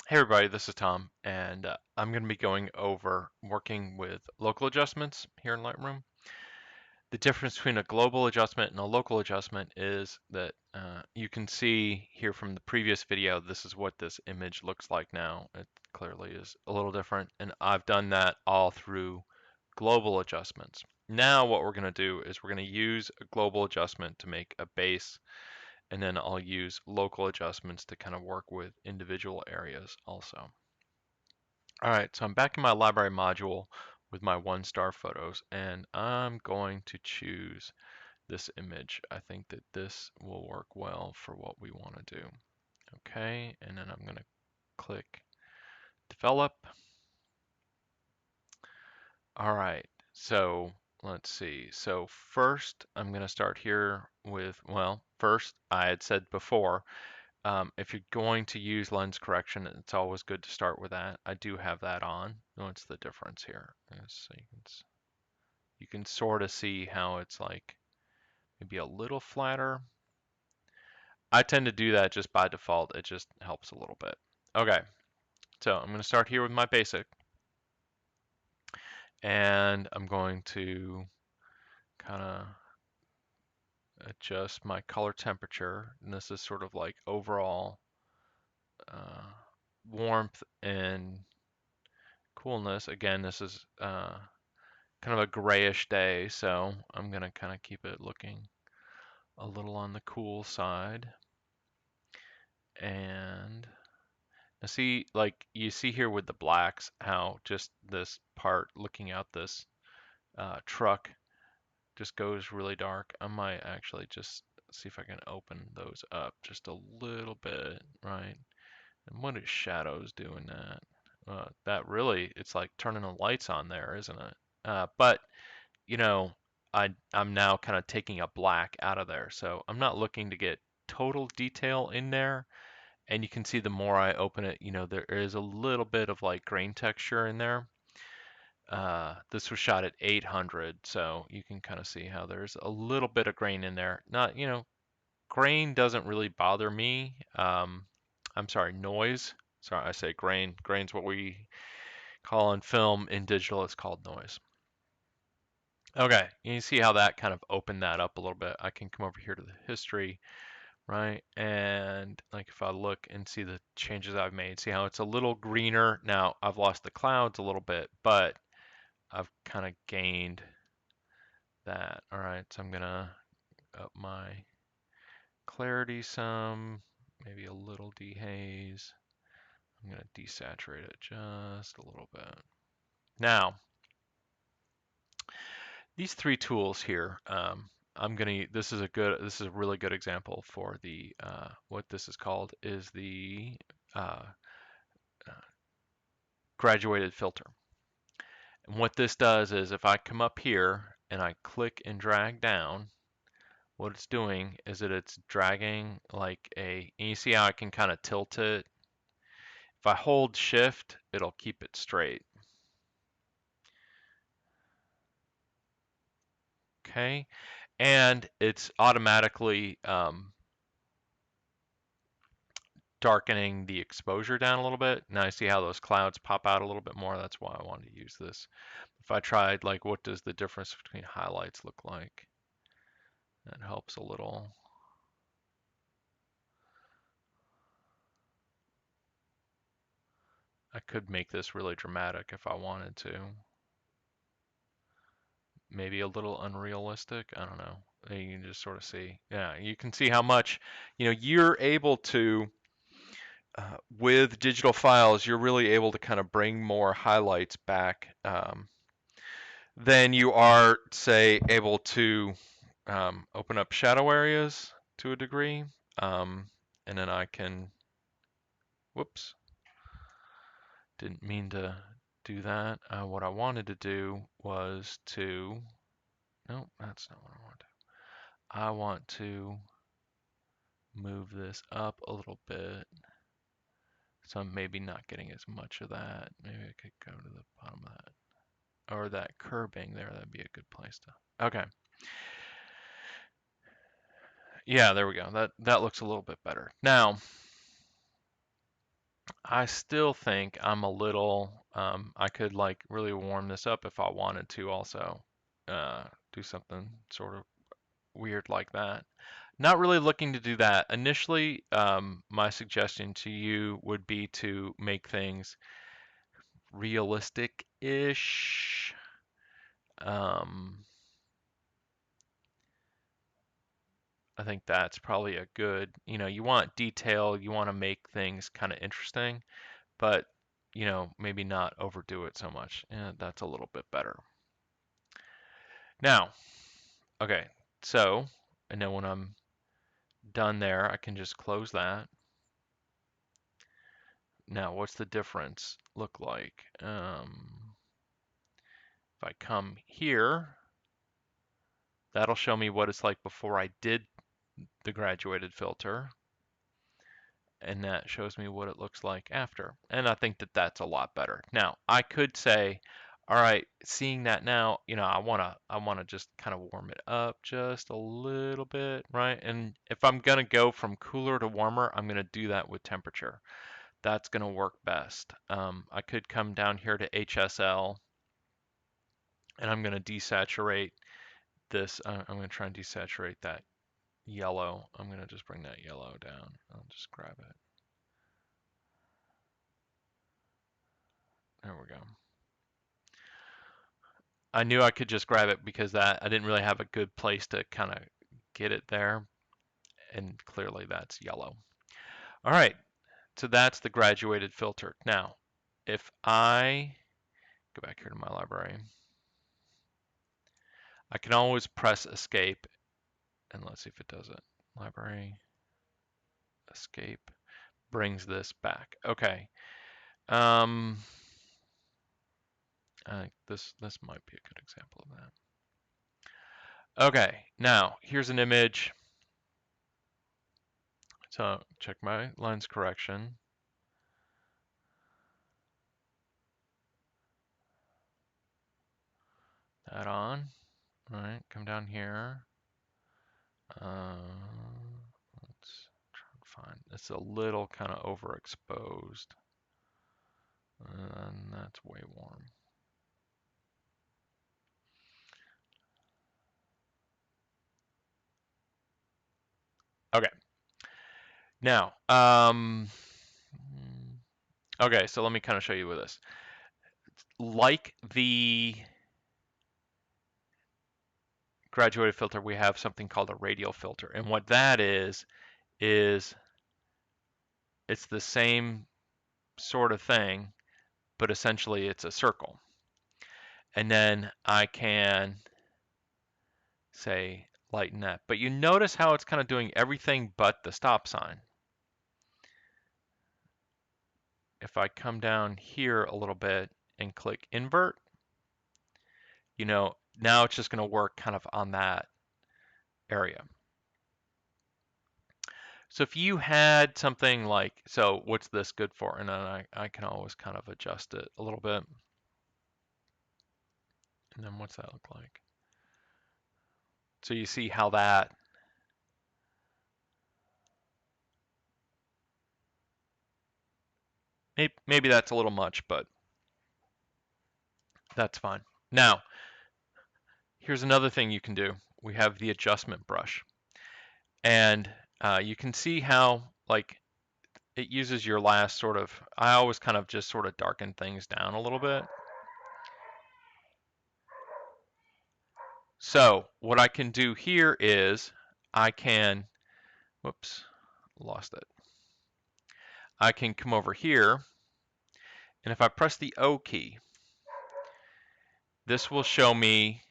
Hey everybody, this is Tom, and I'm going to be going over working with local adjustments here in Lightroom. The difference between a global adjustment and a local adjustment is that you can see here from the previous video, this is what this image looks like now. It clearly is a little different, and I've done that all through global adjustments. Now what we're going to do is we're going to use a global adjustment to make a base, and then I'll use local adjustments to kind of work with individual areas also. All right, so I'm back in my library module with my 1-star photos, and I'm going to choose this image. I think that this will work well for what we want to do. Okay, and then I'm going to click develop. All right, so let's see. So first, I'm going to start here with, well, first I had said before, if you're going to use lens correction, it's always good to start with that. I do have that on. What's the difference here? So you can sort of see how it's like maybe a little flatter. I tend to do that just by default. It just helps a little bit. Okay, so I'm going to start here with my basic, and I'm going to kind of adjust my color temperature. And this is sort of like overall uh, warmth and coolness. Again, this is kind of a grayish day, so I'm going to kind of keep it looking a little on the cool side. And now see, like you see here with the blacks, how just this part looking out this truck just goes really dark. I might actually just see if I can open those up just a little bit, right? And what is shadows doing that? That really, it's like turning the lights on there, isn't it? But you know, I'm now kind of taking a black out of there, so I'm not looking to get total detail in there. And you can see the more I open it, there is a little bit of like grain texture in there. This was shot at 800, so you can kind of see how there's a little bit of grain in there. Not, grain doesn't really bother me. I'm sorry, noise. Sorry, I say grain. Grain's what we call in film. In digital, it's called noise. Okay, you see how that kind of opened that up a little bit. I can come over here to the history, right? And like if I look and see the changes I've made, see how it's a little greener. Now I've lost the clouds a little bit, but I've kind of gained that. All right, so I'm gonna up my clarity some, maybe a little dehaze. I'm gonna desaturate it just a little bit. Now, these three tools here, this is a really good example for the, what this is called is the uh, uh, graduated filter. And what this does is if I come up here and I click and drag down, what it's doing is that it's dragging like and you see how I can kind of tilt it. If I hold shift, it'll keep it straight. Okay. And it's automatically darkening the exposure down a little bit. Now I see how those clouds pop out a little bit more. That's why I wanted to use this. If I tried like what does the difference between highlights look like? That helps a little. I could make this really dramatic if I wanted to. Maybe a little unrealistic. I don't know. You can just sort of see. Yeah, you can see how much, you're able to, with digital files, you're really able to kind of bring more highlights back than you are, say, able to open up shadow areas to a degree. And then I can, whoops, didn't mean to do that. What I wanted to do was to, no, that's not what I want to do. I want to move this up a little bit. So I'm maybe not getting as much of that. Maybe I could go to the bottom of that. Or that curbing there, that'd be a good place to. Okay. Yeah, there we go. That looks a little bit better. Now, I still think I'm a little, I could like really warm this up if I wanted to also do something sort of weird like that. Not really looking to do that. Initially, my suggestion to you would be to make things realistic-ish. Um, I think that's probably a good, you want detail, you want to make things kind of interesting, but, maybe not overdo it so much. And that's a little bit better. Now, okay, so, and then when I'm done there, I can just close that. Now, what's the difference look like? If I come here, that'll show me what it's like before I did the graduated filter. And that shows me what it looks like after. And I think that that's a lot better. Now, I could say, all right, seeing that now, I want to just kind of warm it up just a little bit, right? And if I'm going to go from cooler to warmer, I'm going to do that with temperature. That's going to work best. I could come down here to HSL and I'm going to desaturate this. I'm going to try and desaturate that yellow. I'm going to just bring that yellow down. I'll just grab it. There we go. I knew I could just grab it because that I didn't really have a good place to kind of get it there. And clearly that's yellow. All right, so that's the graduated filter. Now, if I go back here to my library, I can always press escape and let's see if it does it. Library, escape, brings this back. Okay. Um, this might be a good example of that. Okay, now here's an image. So check my lens correction. That on. All right, come down here. Let's try and find. It's a little kind of overexposed. And that's way warm. Okay. Now, okay, so let me kind of show you with this. Like the graduated filter, we have something called a radial filter. And what that is it's the same sort of thing, but essentially it's a circle. And then I can say lighten that. But you notice how it's kind of doing everything but the stop sign. If I come down here a little bit and click invert, now it's just going to work kind of on that area. So if you had something like, so what's this good for? And then I can always kind of adjust it a little bit. And then what's that look like? So you see how that, maybe that's a little much, but that's fine. Now, here's another thing you can do. We have the adjustment brush. And you can see how, like, it uses your last sort of, I always kind of just sort of darken things down a little bit. So what I can do here is I can, whoops, lost it. I can come over here, and if I press the O key, this will show me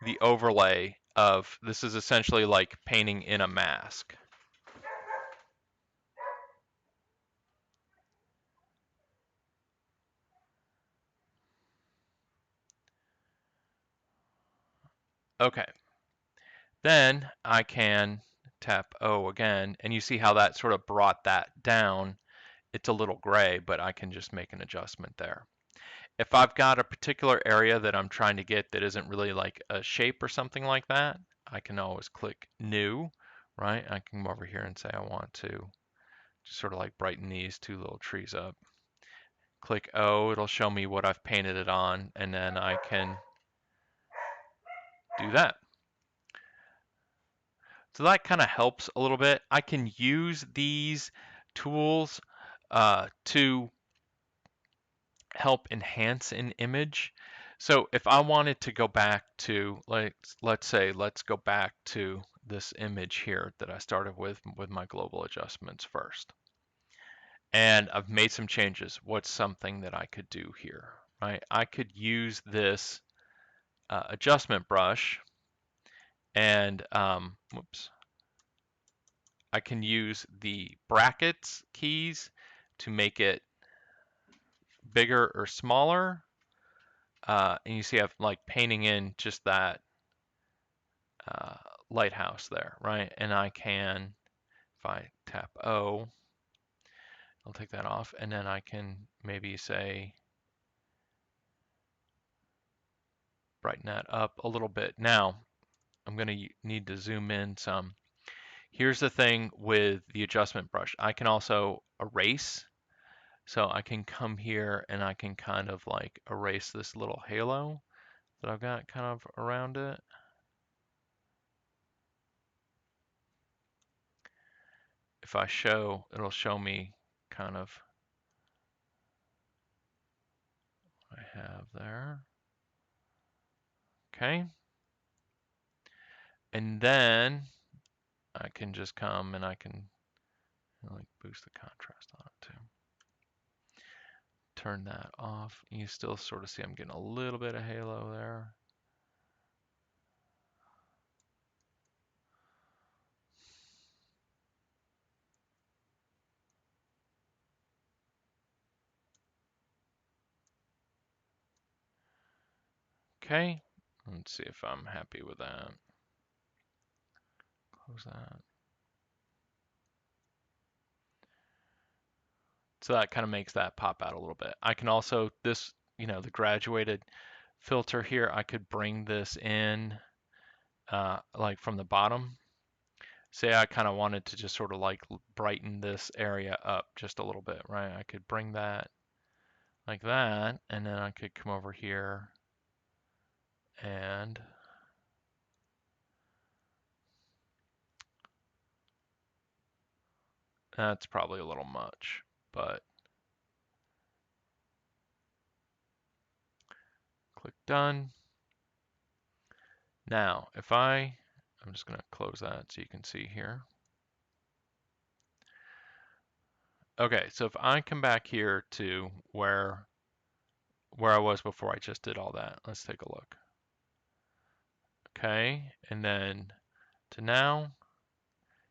the overlay of, this is essentially like painting in a mask. Okay, then I can tap O again, and you see how that sort of brought that down. It's a little gray, but I can just make an adjustment there. If I've got a particular area that I'm trying to get that isn't really like a shape or something like that, I can always click new, right? I can come over here and say I want to just sort of like brighten these two little trees up. click O, it'll show me what I've painted it on, and then I can do that. So that kind of helps a little bit. I can use these tools to help enhance an image. So if I wanted to go back to, let's go back to this image here that I started with my global adjustments first. And I've made some changes. What's something that I could do here, right? I could use this adjustment brush and, whoops, I can use the brackets keys to make it bigger or smaller. And you see I'm like painting in just that uh, lighthouse there, right? And I can, if I tap O, I'll take that off, and then I can maybe say, brighten that up a little bit. Now, I'm going to need to zoom in some. Here's the thing with the adjustment brush. I can also erase. So I can come here and I can kind of like erase this little halo that I've got kind of around it. If I show, it'll show me kind of what I have there. Okay. And then I can just come and I can like boost the contrast on it too. Turn that off. You still sort of see I'm getting a little bit of halo there. Okay. Let's see if I'm happy with that. Close that. So that kind of makes that pop out a little bit. I can also, this, the graduated filter here, I could bring this in like from the bottom. Say I kind of wanted to just sort of like brighten this area up just a little bit, right? I could bring that like that, and then I could come over here and that's probably a little much, but click done. Now, I'm just going to close that so you can see here. Okay, so if I come back here to where I was before I just did all that, let's take a look. Okay, and then to now,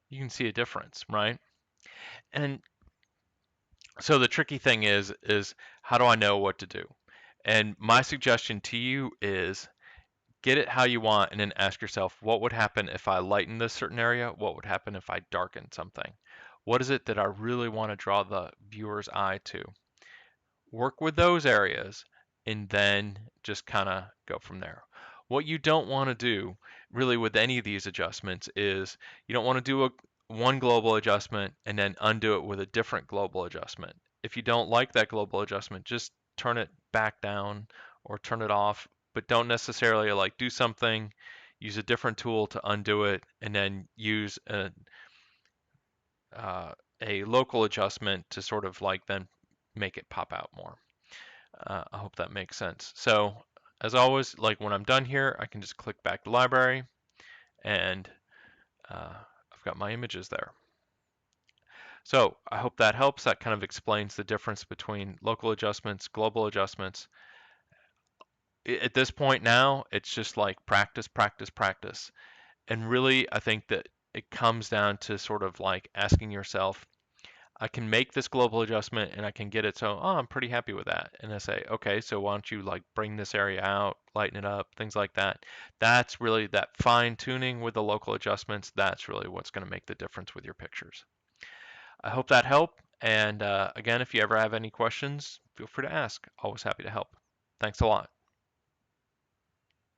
you can see a difference, right? And so the tricky thing is how do I know what to do? And my suggestion to you is get it how you want and then ask yourself, what would happen if I lighten this certain area? What would happen if I darken something? What is it that I really want to draw the viewer's eye to? Work with those areas and then just kind of go from there. What you don't want to do really with any of these adjustments is you don't want to do one global adjustment and then undo it with a different global adjustment. If you don't like that global adjustment, just turn it back down or turn it off, but don't necessarily like do something, use a different tool to undo it, and then use a local adjustment to sort of like then make it pop out more. I hope that makes sense. So as always, like when I'm done here, I can just click back to library and I've got my images there. So I hope that helps. That kind of explains the difference between local adjustments, global adjustments. At this point now, it's just like practice, practice, practice. And really, I think that it comes down to sort of like asking yourself, I can make this global adjustment and I can get it so, oh, I'm pretty happy with that. And I say, okay, so why don't you like bring this area out, lighten it up, things like that. That's really that fine tuning with the local adjustments. That's really what's going to make the difference with your pictures. I hope that helped. And again, if you ever have any questions, feel free to ask. Always happy to help. Thanks a lot.